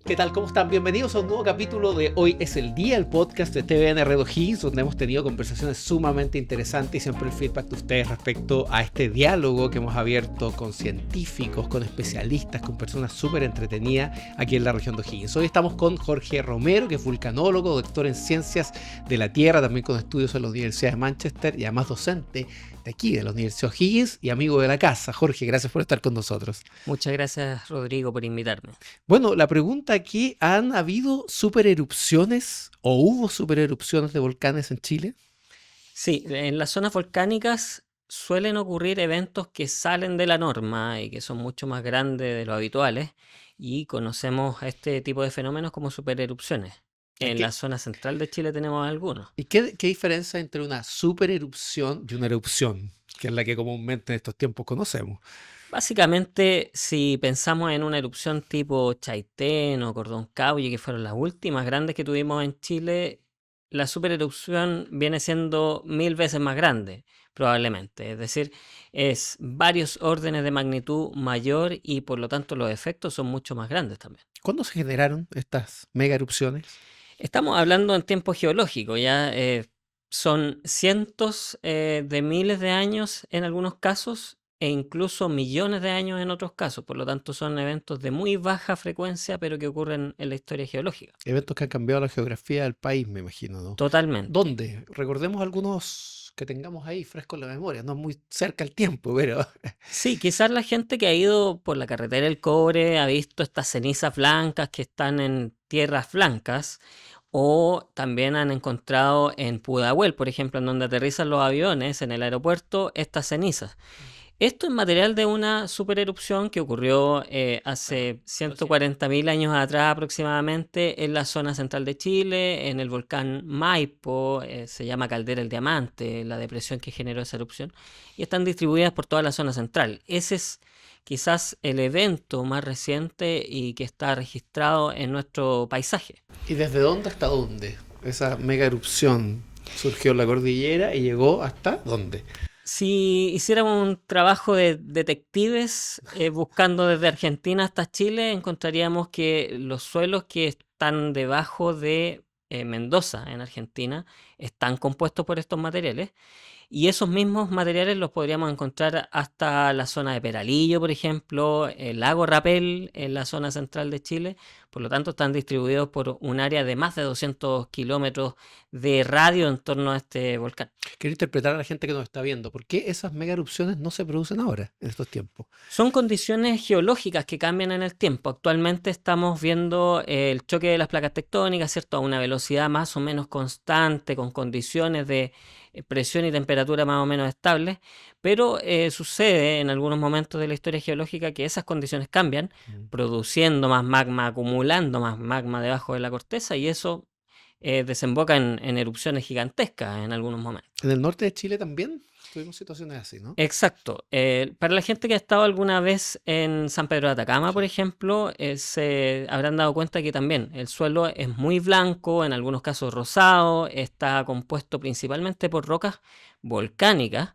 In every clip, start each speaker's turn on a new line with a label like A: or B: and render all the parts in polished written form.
A: ¿Qué tal? ¿Cómo están? Bienvenidos a un nuevo capítulo de Hoy es el Día, el podcast de TVN Red O'Higgins, donde hemos tenido conversaciones sumamente interesantes y siempre el feedback de ustedes respecto a este diálogo que hemos abierto con científicos, con especialistas, con personas súper entretenidas aquí en la región de O'Higgins. Hoy estamos con Jorge Romero, que es vulcanólogo, doctor en ciencias de la Tierra, también con estudios en la Universidad de Manchester y además docente de aquí, de la Universidad de O'Higgins y amigo de la casa. Jorge, gracias por estar con nosotros.
B: Muchas gracias, Rodrigo, por invitarme.
A: Bueno, la pregunta aquí, ¿han habido supererupciones o hubo supererupciones de volcanes en Chile?
B: Sí, en las zonas volcánicas suelen ocurrir eventos que salen de la norma y que son mucho más grandes de lo habituales, y conocemos a este tipo de fenómenos como supererupciones. En la zona central de Chile tenemos algunos.
A: ¿Y qué diferencia hay entre una supererupción y una erupción, que es la que comúnmente en estos tiempos conocemos?
B: Básicamente, si pensamos en una erupción tipo Chaitén o Cordón Caulle, que fueron las últimas grandes que tuvimos en Chile, la supererupción viene siendo 1000 veces más grande, probablemente. Es decir, es varios órdenes de magnitud mayor y por lo tanto los efectos son mucho más grandes también.
A: ¿Cuándo se generaron estas mega erupciones?
B: Estamos hablando en tiempo geológico, ya son cientos de miles de años en algunos casos e incluso millones de años en otros casos. Por lo tanto, son eventos de muy baja frecuencia, pero que ocurren en la historia geológica.
A: Eventos que han cambiado la geografía del país, me imagino, ¿no?
B: Totalmente.
A: ¿Dónde? Recordemos algunos que tengamos ahí fresco en la memoria, no muy cerca el tiempo, pero...
B: Sí, quizás la gente que ha ido por la carretera del cobre ha visto estas cenizas blancas que están en tierras blancas, o también han encontrado en Pudahuel, por ejemplo, en donde aterrizan los aviones en el aeropuerto, estas cenizas. Esto es material de una supererupción que ocurrió hace 140.000 años atrás aproximadamente en la zona central de Chile, en el volcán Maipo. Se llama Caldera el Diamante, la depresión que generó esa erupción, y están distribuidas por toda la zona central. Ese es quizás el evento más reciente y que está registrado en nuestro paisaje.
A: ¿Y desde dónde hasta dónde? Esa mega erupción surgió en la cordillera y llegó hasta dónde.
B: Si hiciéramos un trabajo de detectives buscando desde Argentina hasta Chile, encontraríamos que los suelos que están debajo de Mendoza, en Argentina, están compuestos por estos materiales. Y esos mismos materiales los podríamos encontrar hasta la zona de Peralillo, por ejemplo, el lago Rapel en la zona central de Chile. Por lo tanto, están distribuidos por un área de más de 200 kilómetros de radio en torno a este volcán.
A: Quiero interpretar a la gente que nos está viendo. ¿Por qué esas mega erupciones no se producen ahora, en estos tiempos?
B: Son condiciones geológicas que cambian en el tiempo. Actualmente estamos viendo el choque de las placas tectónicas, ¿cierto? A una velocidad más o menos constante, con condiciones de presión y temperatura más o menos estables, pero sucede en algunos momentos de la historia geológica que esas condiciones cambian, produciendo más magma, acumulando más magma debajo de la corteza, y eso desemboca en erupciones gigantescas en algunos momentos.
A: En el norte de Chile también tuvimos situaciones así, ¿no?
B: Exacto. Para la gente que ha estado alguna vez en San Pedro de Atacama, por
A: Sí.
B: ejemplo, se habrán dado cuenta que también el suelo es muy blanco, en algunos casos rosado, está compuesto principalmente por rocas volcánicas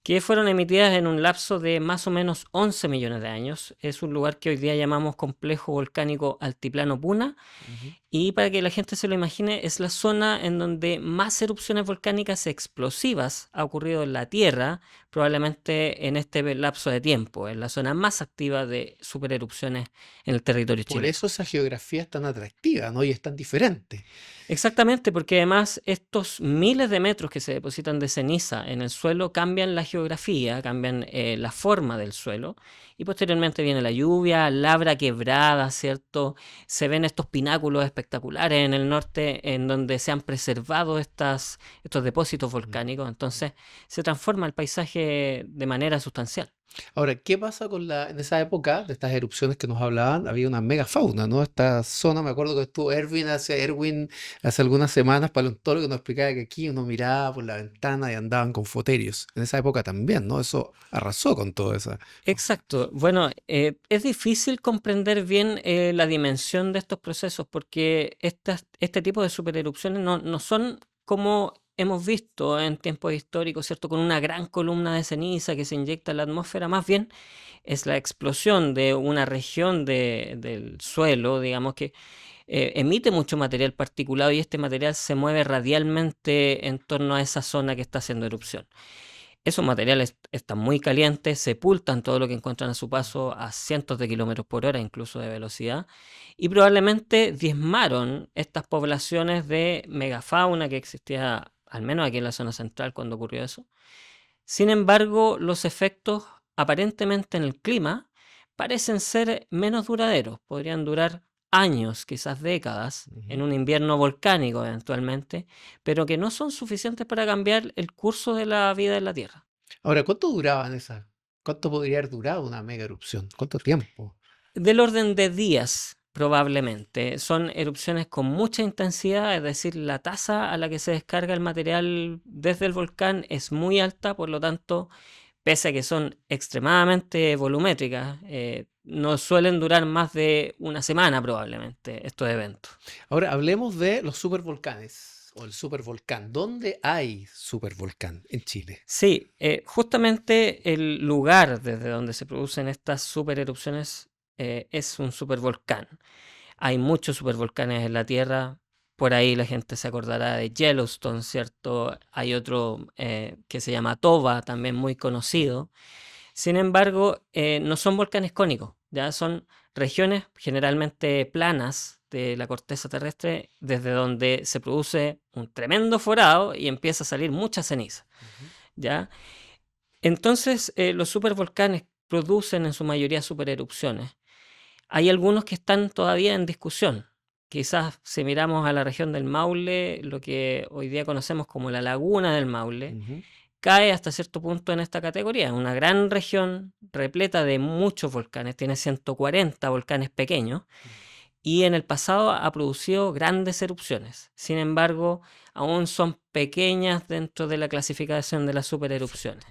B: que fueron emitidas en un lapso de más o menos 11 millones de años. Es un lugar que hoy día llamamos Complejo Volcánico Altiplano Puna,
A: Ujú.
B: y para que la gente se lo imagine, es la zona en donde más erupciones volcánicas explosivas ha ocurrido en la Tierra, probablemente en este lapso de tiempo. Es la zona más activa de supererupciones en el territorio
A: Por
B: chileno.
A: eso esa geografía es tan atractiva, ¿no? Y es tan diferente.
B: Exactamente, porque además estos miles de metros que se depositan de ceniza en el suelo cambian la geografía, cambian la forma del suelo, y posteriormente viene la lluvia, labra quebrada, ¿cierto? Se ven estos pináculos espectaculares en el norte en donde se han preservado estos depósitos volcánicos. Entonces se transforma el paisaje de manera sustancial.
A: Ahora, ¿qué pasa con en esa época de estas erupciones que nos hablaban? Había una megafauna, ¿no? Esta zona, me acuerdo que estuvo Erwin hace algunas semanas, paleontólogo, que nos explicaba que aquí uno miraba por la ventana y andaban con foterios. En esa época también, ¿no? Eso arrasó con todo eso.
B: Exacto. Bueno, es difícil comprender bien la dimensión de estos procesos porque este tipo de supererupciones no son como hemos visto en tiempos históricos, ¿cierto? Con una gran columna de ceniza que se inyecta en la atmósfera, más bien es la explosión de una región del suelo, digamos que emite mucho material particulado y este material se mueve radialmente en torno a esa zona que está haciendo erupción. Esos materiales están muy calientes, sepultan todo lo que encuentran a su paso a cientos de kilómetros por hora, incluso de velocidad, y probablemente diezmaron estas poblaciones de megafauna que existía, al menos aquí en la zona central, cuando ocurrió eso. Sin embargo, los efectos aparentemente en el clima parecen ser menos duraderos, podrían durar años, quizás décadas, en un invierno volcánico eventualmente, pero que no son suficientes para cambiar el curso de la vida en la Tierra.
A: Ahora, ¿cuánto duraban esas? ¿Cuánto podría haber durado una mega erupción? ¿Cuánto tiempo?
B: Del orden de días, probablemente. Son erupciones con mucha intensidad, es decir, la tasa a la que se descarga el material desde el volcán es muy alta, por lo tanto, pese a que son extremadamente volumétricas, no suelen durar más de una semana probablemente estos eventos.
A: Ahora, hablemos de los supervolcanes o el supervolcán. ¿Dónde hay supervolcán en Chile?
B: Sí, justamente el lugar desde donde se producen estas supererupciones es un supervolcán. Hay muchos supervolcanes en la Tierra. Por ahí la gente se acordará de Yellowstone, ¿cierto? Hay otro que se llama Toba, también muy conocido. Sin embargo, no son volcanes cónicos, ya son regiones generalmente planas de la corteza terrestre desde donde se produce un tremendo forado y empieza a salir mucha ceniza, ¿ya? Entonces, los supervolcanes producen en su mayoría supererupciones. Hay algunos que están todavía en discusión. Quizás si miramos a la región del Maule, lo que hoy día conocemos como la Laguna del Maule,
A: Ujú.
B: cae hasta cierto punto en esta categoría. Es una gran región repleta de muchos volcanes, tiene 140 volcanes pequeños y en el pasado ha producido grandes erupciones. Sin embargo, aún son pequeñas dentro de la clasificación de las supererupciones.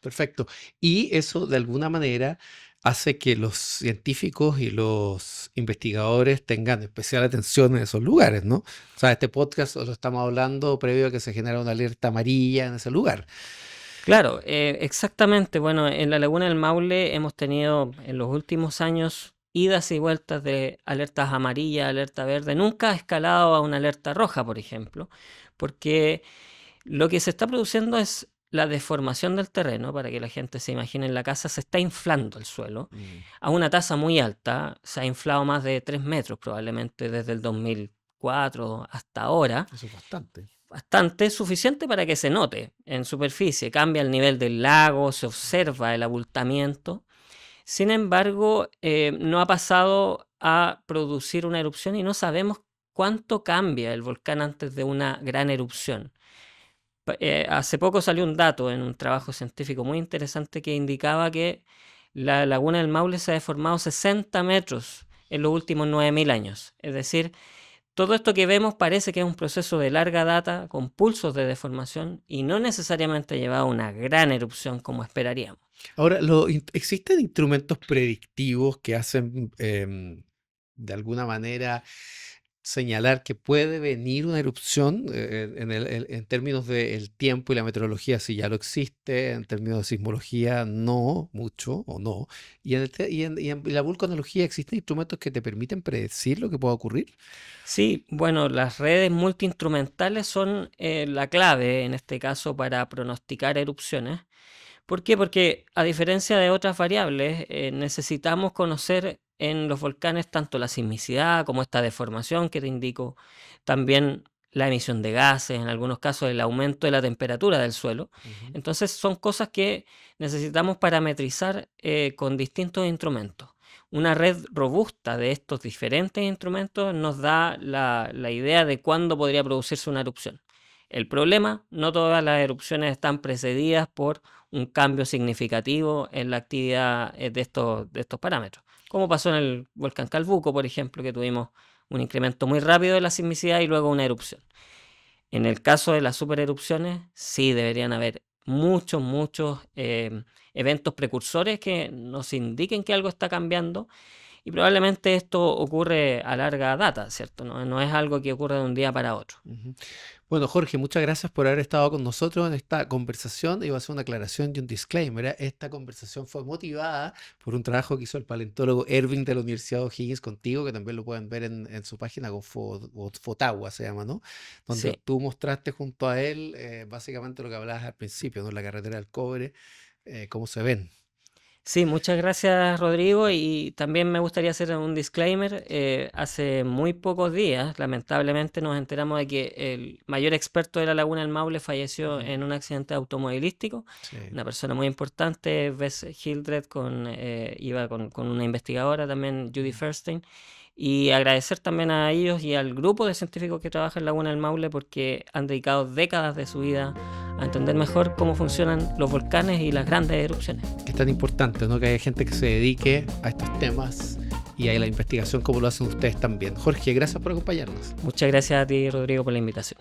A: Perfecto. Y eso de alguna manera hace que los científicos y los investigadores tengan especial atención en esos lugares, ¿no? O sea, este podcast lo estamos hablando previo a que se genera una alerta amarilla en ese lugar.
B: Claro, exactamente. Bueno, en la Laguna del Maule hemos tenido en los últimos años idas y vueltas de alertas amarillas, alerta verde. Nunca ha escalado a una alerta roja, por ejemplo, porque lo que se está produciendo es la deformación del terreno, para que la gente se imagine en la casa, se está inflando el suelo a una tasa muy alta. Se ha inflado más de 3 metros probablemente desde el 2004 hasta ahora.
A: Eso es bastante.
B: Bastante suficiente para que se note en superficie. Cambia el nivel del lago, se observa el abultamiento. Sin embargo, no ha pasado a producir una erupción y no sabemos cuánto cambia el volcán antes de una gran erupción. Hace poco salió un dato en un trabajo científico muy interesante que indicaba que la Laguna del Maule se ha deformado 60 metros en los últimos 9.000 años. Es decir, todo esto que vemos parece que es un proceso de larga data con pulsos de deformación y no necesariamente ha llevado a una gran erupción como esperaríamos.
A: Ahora, ¿existen instrumentos predictivos que hacen de alguna manera señalar que puede venir una erupción en términos del tiempo y la meteorología? Si ya lo existe, en términos de sismología, no mucho o no. Y en la vulcanología, ¿existen instrumentos que te permiten predecir lo que pueda ocurrir?
B: Sí, bueno, las redes multiinstrumentales son la clave en este caso para pronosticar erupciones. ¿Por qué? Porque a diferencia de otras variables, necesitamos conocer en los volcanes tanto la sismicidad como esta deformación que te indico, también la emisión de gases, en algunos casos el aumento de la temperatura del suelo.
A: Ujú.
B: Entonces son cosas que necesitamos parametrizar con distintos instrumentos. Una red robusta de estos diferentes instrumentos nos da la idea de cuándo podría producirse una erupción. El problema, no todas las erupciones están precedidas por un cambio significativo en la actividad de estos parámetros. Como pasó en el volcán Calbuco, por ejemplo, que tuvimos un incremento muy rápido de la sismicidad y luego una erupción. En el caso de las supererupciones, sí deberían haber muchos eventos precursores que nos indiquen que algo está cambiando y probablemente esto ocurre a larga data, ¿cierto? No es algo que ocurre de un día para otro.
A: Ujú. Bueno, Jorge, muchas gracias por haber estado con nosotros en esta conversación. Iba a hacer una aclaración y un disclaimer, ¿eh? Esta conversación fue motivada por un trabajo que hizo el paleontólogo Erving de la Universidad de O'Higgins contigo, que también lo pueden ver en su página, con Fotagua se llama, ¿no? Donde
B: Sí.
A: tú mostraste junto a él básicamente lo que hablabas al principio, ¿no? La carretera del cobre, cómo se ven.
B: Sí, muchas gracias, Rodrigo. Y también me gustaría hacer un disclaimer. Hace muy pocos días, lamentablemente, nos enteramos de que el mayor experto de la Laguna del Maule falleció
A: Ujú.
B: en un accidente automovilístico.
A: Sí.
B: Una persona muy importante, Bess Hildred, iba con una investigadora también, Judy Furstein. Y agradecer también a ellos y al grupo de científicos que trabajan en Laguna del Maule, porque han dedicado décadas de su vida a entender mejor cómo funcionan los volcanes y las grandes erupciones.
A: Que es tan importante, ¿no? Que haya gente que se dedique a estos temas y a la investigación como lo hacen ustedes también. Jorge, gracias por acompañarnos.
B: Muchas gracias a ti, Rodrigo, por la invitación.